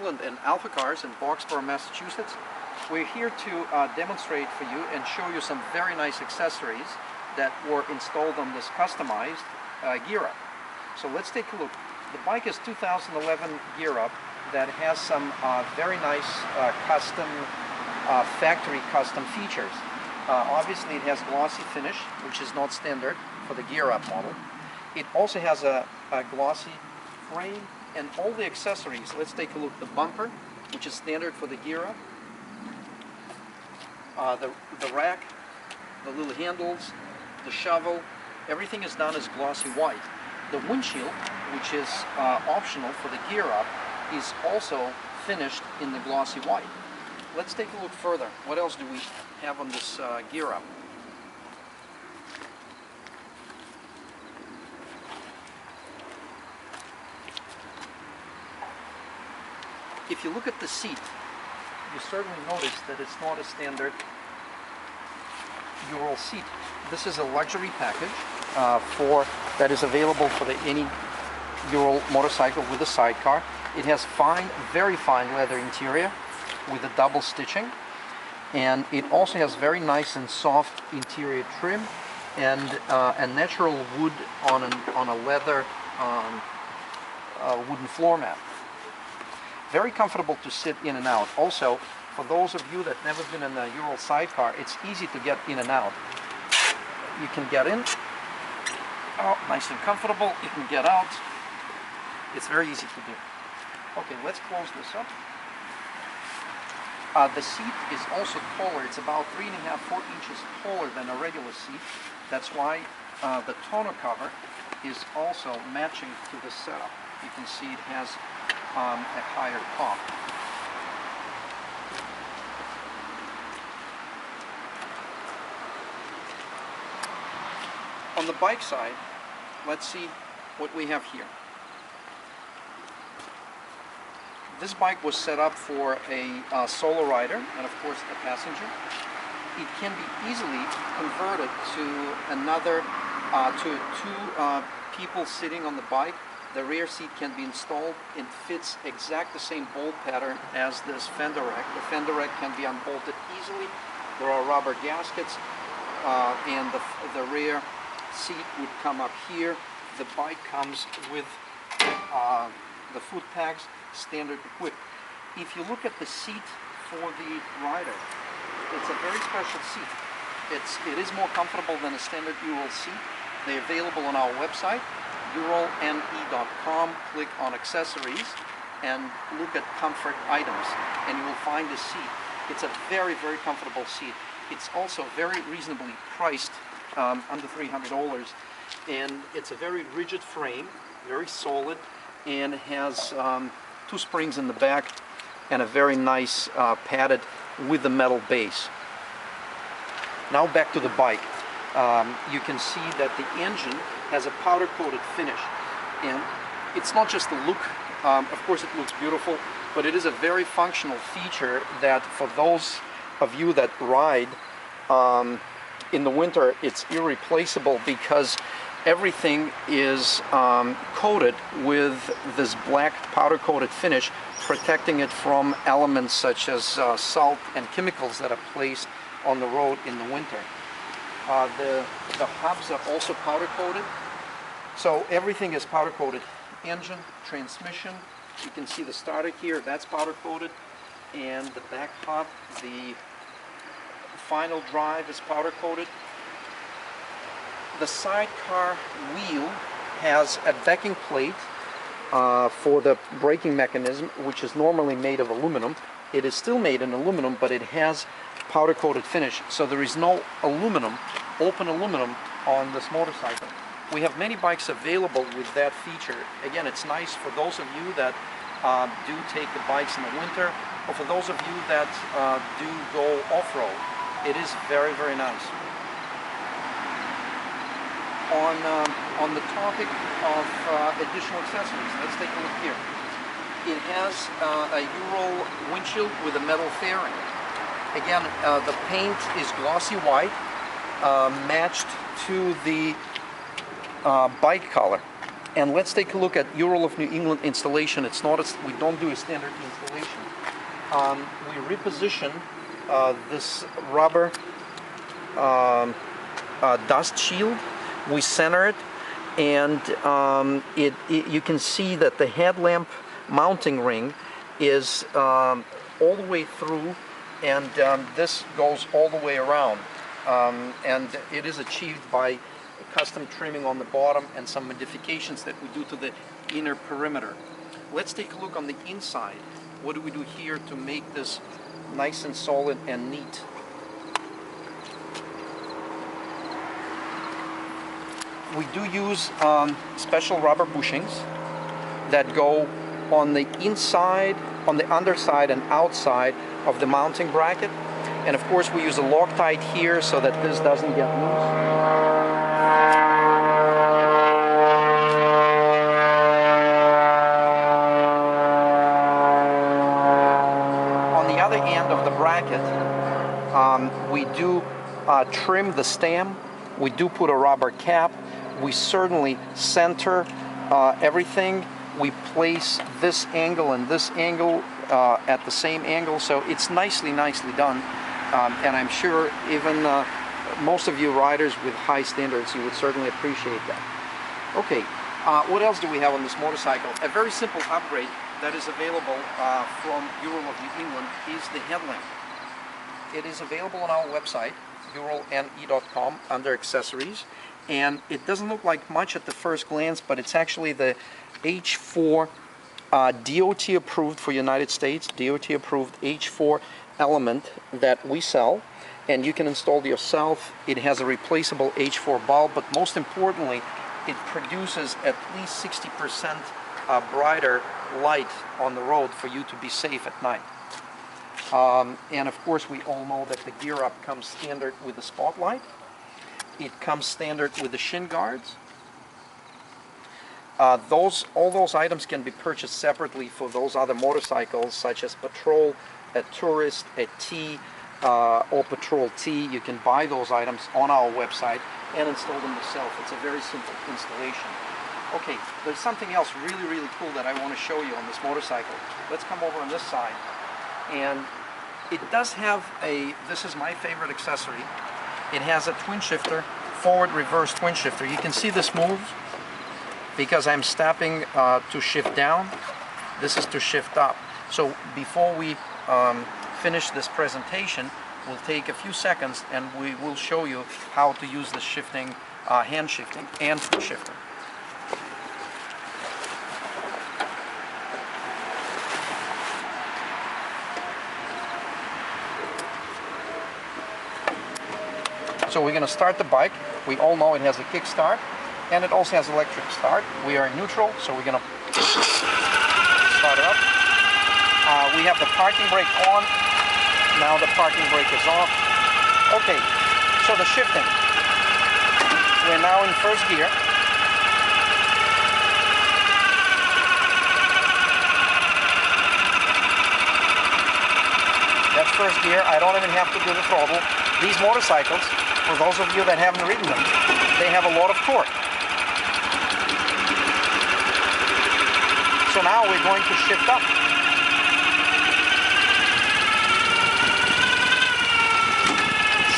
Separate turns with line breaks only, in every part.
England and AlphaCars in Boxborough, Massachusetts. We're here to demonstrate for you and show you some very nice accessories that were installed on this customized gear up. So let's take a look. The bike is 2011 gear up that has some very nice custom, factory custom features. Obviously it has glossy finish, which is not standard for the gear up model. It also has a glossy frame and all the accessories. Let's take a look. The bumper, which is standard for the gear up. The rack, the little handles, the shovel, everything is done as glossy white. The windshield, which is optional for the gear up, is also finished in the glossy white. Let's take a look further. What else do we have on this gear up? If you look at the seat, you certainly notice that it's not a standard Ural seat. This is a luxury package that is available for any Ural motorcycle with a sidecar. It has fine, very fine leather interior with a double stitching, and it also has very nice and soft interior trim and a natural wood on a leather wooden floor mat. Very comfortable to sit in and out. Also, for those of you that never been in a Ural sidecar, it's easy to get in and out. You can get in, oh, nice and comfortable. You can get out. It's very easy to do. Okay, let's close this up. The seat is also taller. It's about 3.5–4 inches taller than a regular seat. That's why the tonneau cover is also matching to the setup. You can see it has a higher top. On the bike side, let's see what we have here. This bike was set up for a solo rider and of course a passenger. It can be easily converted to another, to two people sitting on the bike. The rear seat can be installed. It fits exact the same bolt pattern as this fender rack. The fender rack can be unbolted easily. There are rubber gaskets, and the rear seat would come up here. The bike comes with the foot pegs, standard equipped. If you look at the seat for the rider, it's a very special seat. It is more comfortable than a standard Ural seat. They're available on our website, uralme.com. Click on accessories and look at comfort items, and you will find the seat. It's a very, very comfortable seat. It's also very reasonably priced, under $300, and it's a very rigid frame, very solid, and has 2 springs in the back and a very nice padded with the metal base. Now back to the bike. You can see that the engine has a powder coated finish, and it's not just the look. Of course it looks beautiful, but it is a very functional feature that for those of you that ride in the winter, it's irreplaceable because everything is coated with this black powder coated finish, protecting it from elements such as salt and chemicals that are placed on the road in the winter. The hubs are also powder coated, so everything is powder coated. Engine, transmission, you can see the starter here, that's powder coated, and the back hub, the final drive is powder coated. The sidecar wheel has a backing plate for the braking mechanism, which is normally made of aluminum. It is still made in aluminum, but it has powder coated finish, so there is no aluminum, open aluminum on this motorcycle. We have many bikes available with that feature. Again, it's nice for those of you that do take the bikes in the winter, or for those of you that do go off-road. It is very, very nice. On the topic of additional accessories, let's take a look here. It has a Ural windshield with a metal fairing. Again, the paint is glossy white, matched to the bike color. And let's take a look at Ural of New England installation. It's not we don't do a standard installation. We reposition this rubber dust shield. We center it, and you can see that the headlamp mounting ring is all the way through, and this goes all the way around. And it is achieved by custom trimming on the bottom and some modifications that we do to the inner perimeter. Let's take a look on the inside. What do we do here to make this nice and solid and neat? We do use special rubber bushings that go on the inside, on the underside and outside of the mounting bracket. And of course we use a Loctite here so that this doesn't get loose. We do trim the stem, we do put a rubber cap, we certainly center everything, we place this angle and this angle at the same angle, so it's nicely done, and I'm sure even most of you riders with high standards, you would certainly appreciate that. Okay, what else do we have on this motorcycle? A very simple upgrade that is available from Ural of New England is the headlamp. It is available on our website, uralne.com, under accessories, and it doesn't look like much at the first glance, but it's actually the H4 DOT approved for United States, DOT approved H4 element that we sell, and you can install it yourself. It has a replaceable H4 bulb, but most importantly, it produces at least 60% brighter light on the road for you to be safe at night. And of course we all know that the gear up comes standard with the spotlight. It comes standard with the shin guards. All those items can be purchased separately for those other motorcycles, such as Patrol, a Tourist, a T, or Patrol T. You can buy those items on our website and install them yourself. It's a very simple installation. Okay, there's something else really cool that I want to show you on this motorcycle. Let's come over on this side. And it does have this is my favorite accessory. It has a twin shifter, forward reverse twin shifter. You can see this moves because I'm stepping to shift down. This is to shift up. So before we finish this presentation, we'll take a few seconds and we will show you how to use the shifting, hand shifting and foot shifter. So we're going to start the bike. We all know it has a kick start, and it also has electric start. We are in neutral, so we're going to start it up. We have the parking brake on. Now the parking brake is off. Okay, so the shifting. We're now in first gear. That's first gear. I don't even have to do the throttle. These motorcycles, for those of you that haven't ridden them, they have a lot of torque. So now we're going to shift up.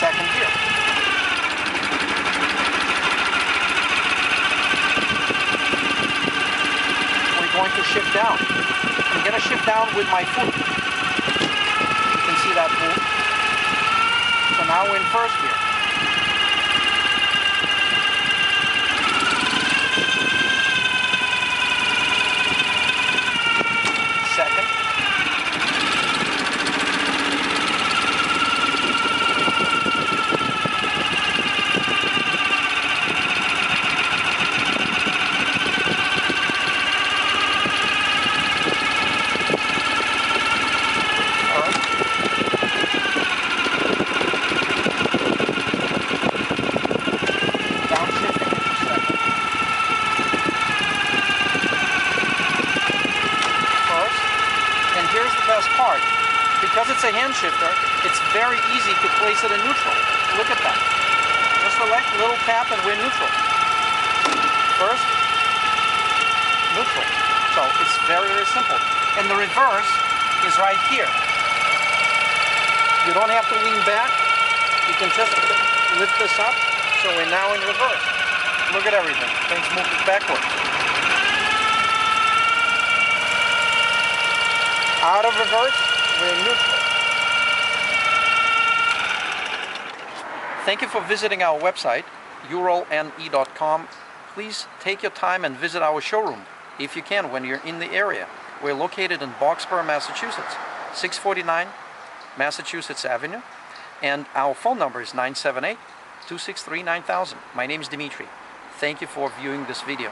Second gear. We're going to shift down. I'm going to shift down with my foot. You can see that move. So now we're in first gear. Second. Because it's a hand shifter, it's very easy to place it in neutral. Look at that. Just a little tap and we're neutral. First, neutral. So it's very, very simple. And the reverse is right here. You don't have to lean back. You can just lift this up. So we're now in reverse. Look at everything. Things move backwards. Out of reverse, we're neutral. Thank you for visiting our website, uralne.com. Please take your time and visit our showroom, if you can, when you're in the area. We're located in Boxborough, Massachusetts, 649 Massachusetts Avenue, and our phone number is 978-263-9000. My name is Dimitri. Thank you for viewing this video.